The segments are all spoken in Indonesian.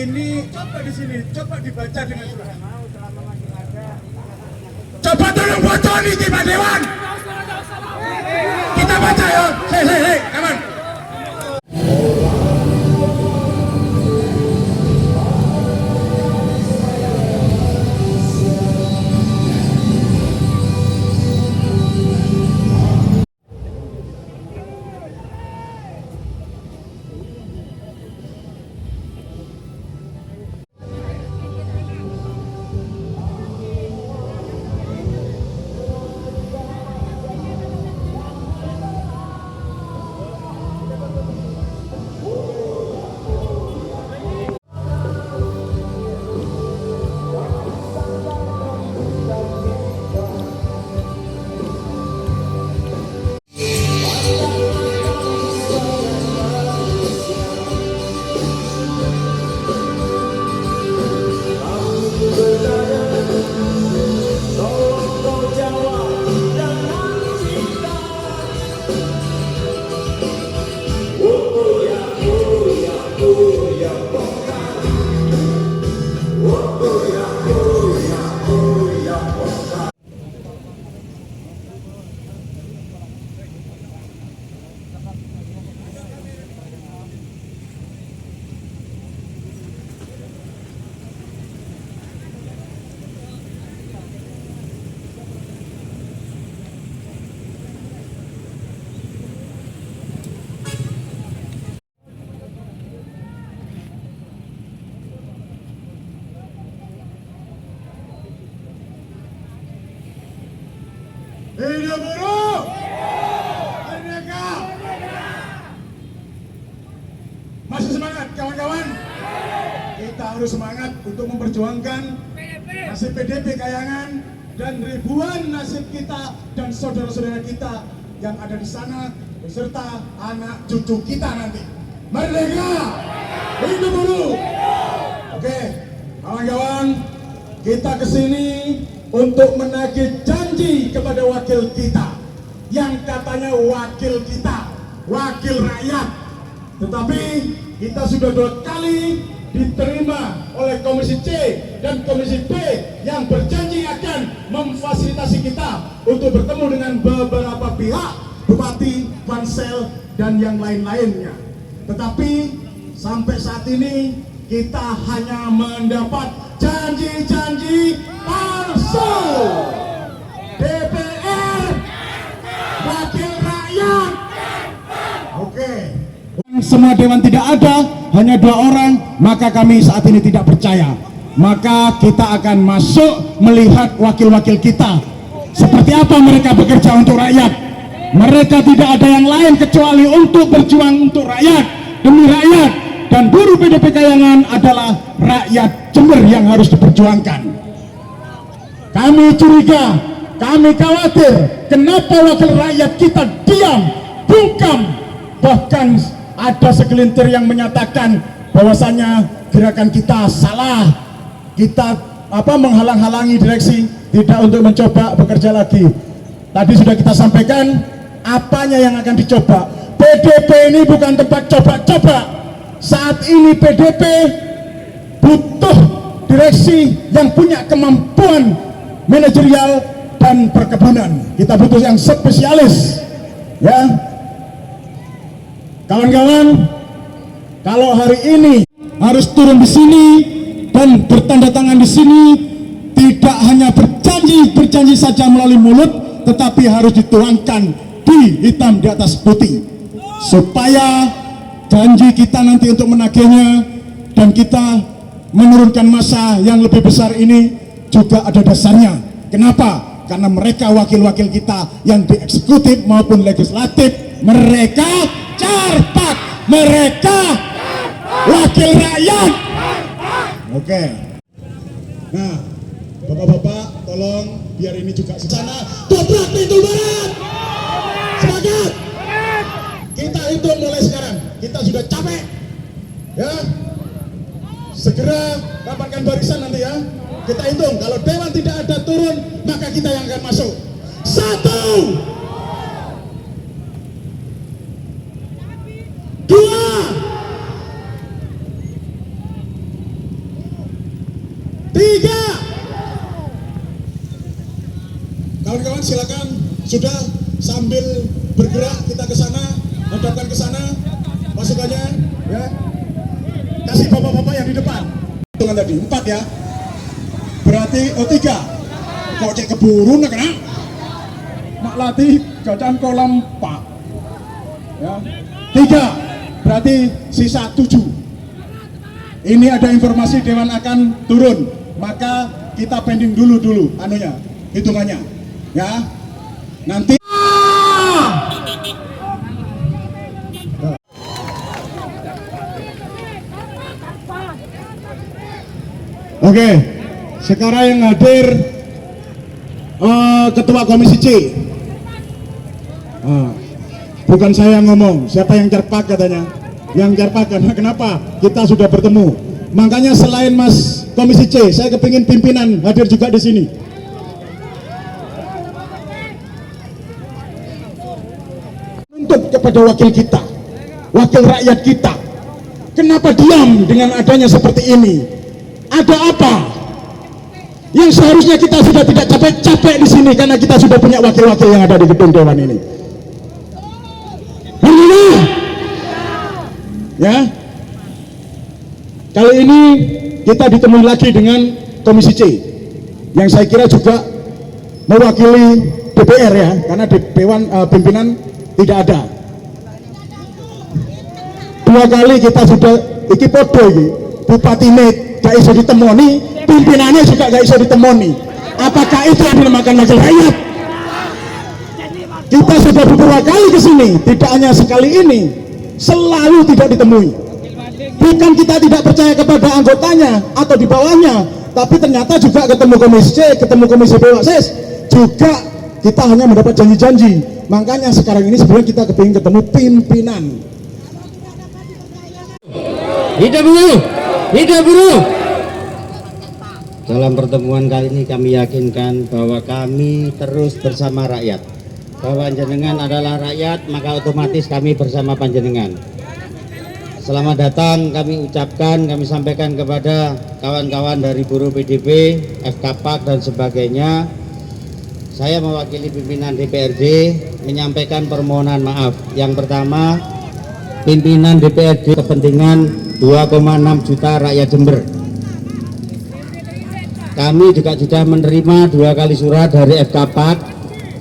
ini coba di sini, coba dibaca dengan suara. Coba tolong foto nih di Pak Dewan. Kita baca yuk. Hei, kawan. Hidup buruh! Merdeka! Masih semangat kawan-kawan? Kita harus semangat untuk memperjuangkan nasib PDP Kayangan dan ribuan nasib kita dan saudara-saudara kita yang ada di sana beserta anak cucu kita nanti. Merdeka! Hidup buruh! Oke, kawan-kawan, kita kesini untuk menagih janji kepada wakil kita yang katanya wakil kita, wakil rakyat, tetapi kita sudah 2 kali diterima oleh Komisi C dan Komisi B yang berjanji akan memfasilitasi kita untuk bertemu dengan beberapa pihak, bupati, pansel, dan yang lain-lainnya. Tetapi sampai saat ini kita hanya mendapat janji-janji palsu. DPR, wakil rakyat. Oke. Semua dewan tidak ada, hanya 2 orang, maka kami saat ini tidak percaya. Maka kita akan masuk melihat wakil-wakil kita seperti apa mereka bekerja untuk rakyat. Mereka tidak ada yang lain kecuali untuk berjuang untuk rakyat, demi rakyat. Dan buruh PDP Kayangan adalah rakyat Jember yang harus diperjuangkan. Kami curiga, kami khawatir kenapa wakil rakyat kita diam, bungkam. Bahkan ada segelintir yang menyatakan bahwasannya gerakan kita salah, kita menghalang-halangi direksi tidak untuk mencoba bekerja lagi. Tadi sudah kita sampaikan apanya yang akan dicoba. PDP ini bukan tempat coba-coba. Saat ini PDP butuh direksi yang punya kemampuan manajerial dan perkebunan. Kita butuh yang spesialis, ya. Kawan-kawan, kalau hari ini harus turun di sini dan bertanda tangan di sini, tidak hanya berjanji saja melalui mulut, tetapi harus dituangkan di hitam di atas putih, supaya janji kita nanti untuk menagihnya dan kita menurunkan massa yang lebih besar ini juga ada dasarnya. Kenapa? Karena mereka wakil-wakil kita yang di eksekutif maupun legislatif, mereka carpak, mereka wakil rakyat. Oke. Nah, bapak-bapak, tolong biar ini juga sana. Dobrak pintu barat. Semangat. Kita hitung mulai sekarang. Kita sudah capek, ya. Segera rapatkan barisan nanti ya. Kita hitung. Kalau dewan tidak ada turun, maka kita yang akan masuk. 1, 2, 3, tiga. Kawan-kawan silakan sudah sambil bergerak kita ke sana, hadapkan ke sana pasukannya ya. Kasih bapak-bapak yang di depan. Hitungan tadi 4 ya. Berarti 3. Kok cek keburu nak kena? Mak latih jajan kolam Pak. Ya. 3. Berarti sisa 7. Ini ada informasi Dewan akan turun, maka kita pending dulu anunya, hitungannya. Ya. Nanti Oke, sekarang yang hadir Ketua Komisi C. Bukan saya yang ngomong, siapa yang cerpak katanya? Yang cerpak karena kenapa? Kita sudah bertemu. Makanya selain Mas Komisi C, saya kepingin pimpinan hadir juga di sini. Untuk kepada wakil kita, wakil rakyat kita. Kenapa diam dengan adanya seperti ini? Ada apa? Yang seharusnya kita sudah tidak capek-capek di sini karena kita sudah punya wakil-wakil yang ada di gedung Dewan ini. Ya. Kali ini kita ditemui lagi dengan Komisi C yang saya kira juga mewakili DPR ya, karena di Dewan pimpinan tidak ada. 2 kali kita sudah iki podo iki. Bupati ini gak iso ditemoni, pimpinannya juga gak iso ditemoni. Apakah itu yang dinamakan wakil rakyat? Kita sudah beberapa kali ke sini, tidak hanya sekali ini, selalu tidak ditemui. Bukan kita tidak percaya kepada anggotanya atau di bawahnya, tapi ternyata juga ketemu Komisi C, ketemu Komisi BWASES, juga kita hanya mendapat janji-janji. Makanya sekarang ini sebenarnya kita kepingin ketemu pimpinan. Hidup buruh! Hidup buruh! Dalam pertemuan kali ini kami yakinkan bahwa kami terus bersama rakyat. Bahwa panjenengan adalah rakyat, maka otomatis kami bersama panjenengan. Selamat datang kami ucapkan, kami sampaikan kepada kawan-kawan dari buruh PDP, FKPAK dan sebagainya. Saya mewakili pimpinan DPRD menyampaikan permohonan maaf. Yang pertama, pimpinan DPRD kepentingan 2,6 juta rakyat Jember. Kami juga sudah menerima 2 kali surat dari FKPAK.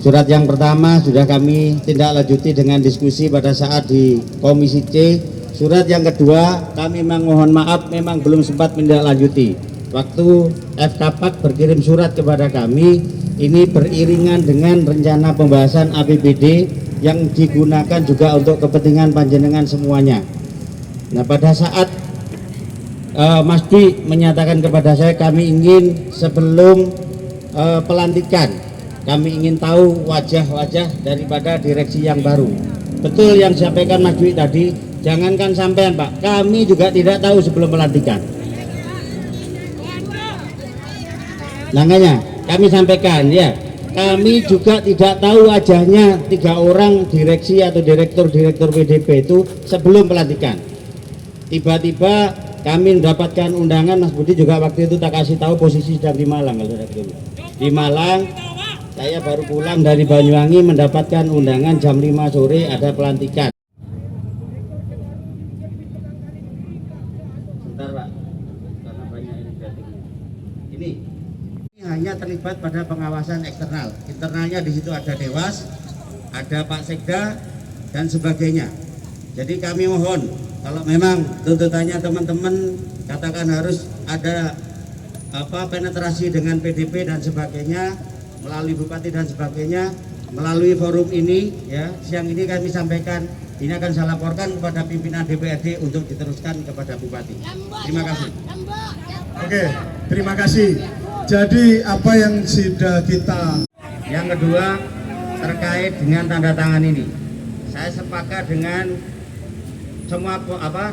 Surat yang pertama sudah kami tindak lanjuti dengan diskusi pada saat di Komisi C. Surat yang kedua kami memang mohon maaf memang belum sempat menindaklanjuti. Waktu FKPAK berkirim surat kepada kami, ini beriringan dengan rencana pembahasan APBD yang digunakan juga untuk kepentingan panjenengan semuanya. Nah, pada saat Mas Dwi menyatakan kepada saya kami ingin sebelum pelantikan, kami ingin tahu wajah-wajah daripada direksi yang baru. Betul yang disampaikan Mas Dwi tadi, jangankan sampean Pak, kami juga tidak tahu sebelum pelantikan. Makanya kami sampaikan ya, kami juga tidak tahu wajahnya 3 orang direksi atau direktur PDP itu sebelum pelantikan. Tiba-tiba kami mendapatkan undangan, Mas Budi juga waktu itu tak kasih tahu posisi sedang di Malang. Di Malang, saya baru pulang dari Banyuwangi mendapatkan undangan jam 5 sore ada pelantikan. Sebentar Pak, karena banyak ini hanya terlibat pada pengawasan eksternal. Internalnya di situ ada Dewas, ada Pak Sekda dan sebagainya. Jadi kami mohon, kalau memang tuntutannya teman-teman katakan harus ada penetrasi dengan PDP dan sebagainya, melalui bupati dan sebagainya, melalui forum ini ya, siang ini kami sampaikan, ini akan saya laporkan kepada pimpinan DPRD untuk diteruskan kepada bupati. Terima kasih. Oke, terima kasih. Jadi apa yang sudah kita... Yang kedua terkait dengan tanda tangan ini, saya sepakat dengan semua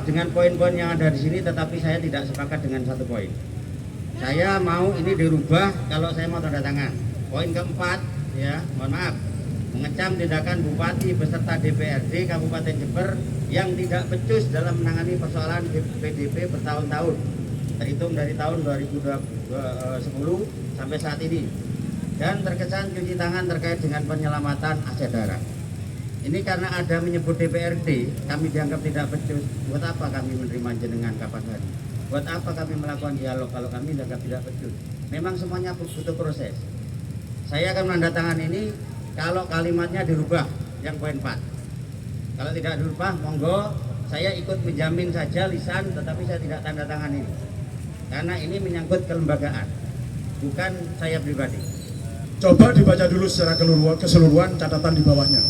dengan poin-poin yang ada di sini, tetapi saya tidak sepakat dengan satu poin. Saya mau ini dirubah kalau saya mau tanda tangan. Poin keempat ya, mohon maaf, mengecam tindakan bupati beserta DPRD Kabupaten Jember yang tidak becus dalam menangani persoalan PDP bertahun-tahun. terhitung dari tahun 2010 sampai saat ini, dan terkesan cuci tangan terkait dengan penyelamatan aset daerah. Ini karena ada menyebut DPRD, kami dianggap tidak becus. Buat apa kami menerima jenengan kapan hari? Buat apa kami melakukan dialog kalau kami dianggap tidak becus? Memang semuanya butuh proses. Saya akan menandatangani ini kalau kalimatnya dirubah yang poin 4. Kalau tidak dirubah, monggo saya ikut menjamin saja lisan, tetapi saya tidak tanda tangan ini. Karena ini menyangkut kelembagaan, bukan saya pribadi. Coba dibaca dulu secara keseluruhan catatan di bawahnya.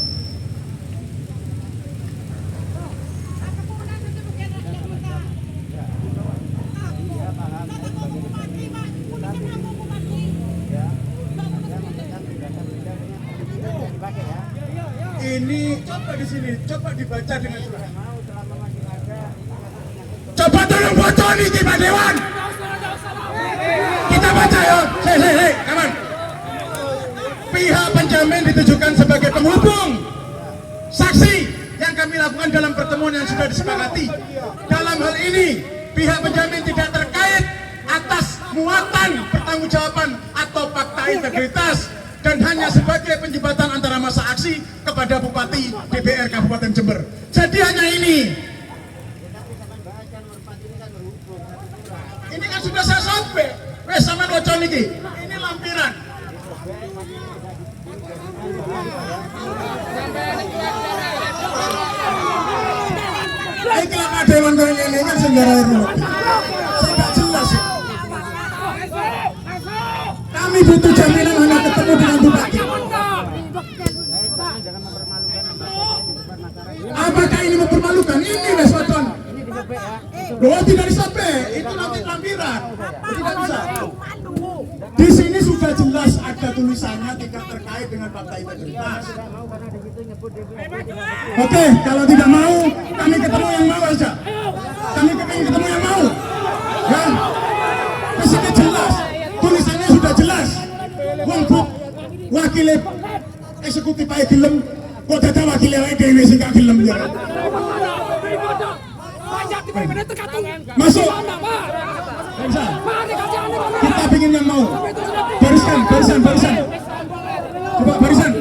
Ini coba di sini, coba dibaca dengan surat. Coba tolong baca nih Pak Dewan. Kita baca ya. Hei, kawan. Pihak penjamin ditujukan sebagai penghubung saksi yang kami lakukan dalam pertemuan yang sudah disepakati. Dalam hal ini, pihak penjamin tidak terkait atas muatan pertanggungjawaban atau fakta integritas, dan hanya sebagai penjembatan antara masa aksi kepada Bupati DPR Kabupaten Jember. Jadi hanya ini. Ini kan sudah saya sampai. Wes sama wocon iki. Ini lampiran. Iki Pak Dewan kaya ngene kan sejarah rumah. Saya gak jelas ya. Kami butuh jaminan hanya ketemu dengan Bupati. Apakah ini mempermalukan? Ini Wes Wacon. Loh, tidak disampai. Itu nanti lampiran. Tidak bisa. Di sini sudah jelas ada tulisannya tidak terkait dengan fakta integritas. Oke, kalau tidak mau, kami ketemu yang mau aja. Kami ketemu yang mau. Ya, di sini jelas. Tulisannya sudah jelas. Wong wakil eksekutif ae gelem, kok dadi wakil dhewe sing gak gelem ya. Masuk. Bisa. Kita pingin yang mau. Barisan. Coba barisan.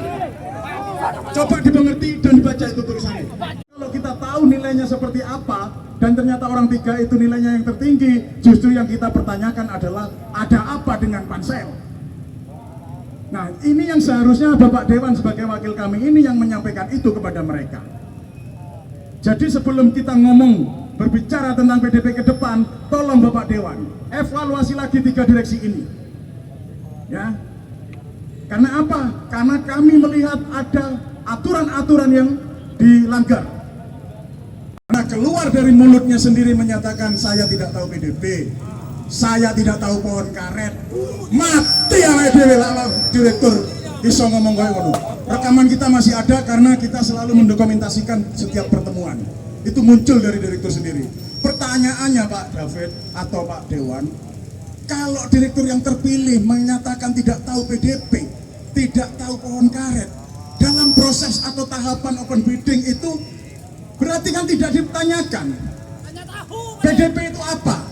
Coba dimengerti dan dibaca itu tulisannya. Kalau kita tahu nilainya seperti apa, dan ternyata orang 3 itu nilainya yang tertinggi, justru yang kita pertanyakan adalah ada apa dengan pansel. Nah, ini yang seharusnya Bapak Dewan sebagai wakil kami ini yang menyampaikan itu kepada mereka. Jadi sebelum kita ngomong berbicara tentang PDP ke depan, tolong Bapak Dewan evaluasi lagi 3 direksi ini. Ya. Karena apa? Karena kami melihat ada aturan-aturan yang dilanggar. Karena keluar dari mulutnya sendiri menyatakan saya tidak tahu PDP, saya tidak tahu pohon karet, mati awake dhewe lawang direktur iso ngomong kaya ngono. Rekaman kita masih ada karena kita selalu mendokumentasikan setiap pertemuan. Itu muncul dari direktur sendiri. Pertanyaannya Pak David atau Pak Dewan, kalau direktur yang terpilih menyatakan tidak tahu PDP, tidak tahu pohon karet, dalam proses atau tahapan open bidding itu berarti kan tidak ditanyakan PDP itu apa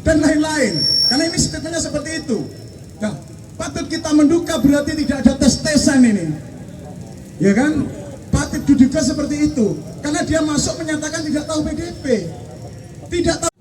dan lain-lain. Karena ini statementnya seperti itu. Nah, patut kita menduga berarti tidak ada tes-tesan ini, ya kan? Patut diduga seperti itu, karena dia masuk menyatakan tidak tahu PDP, tidak tahu.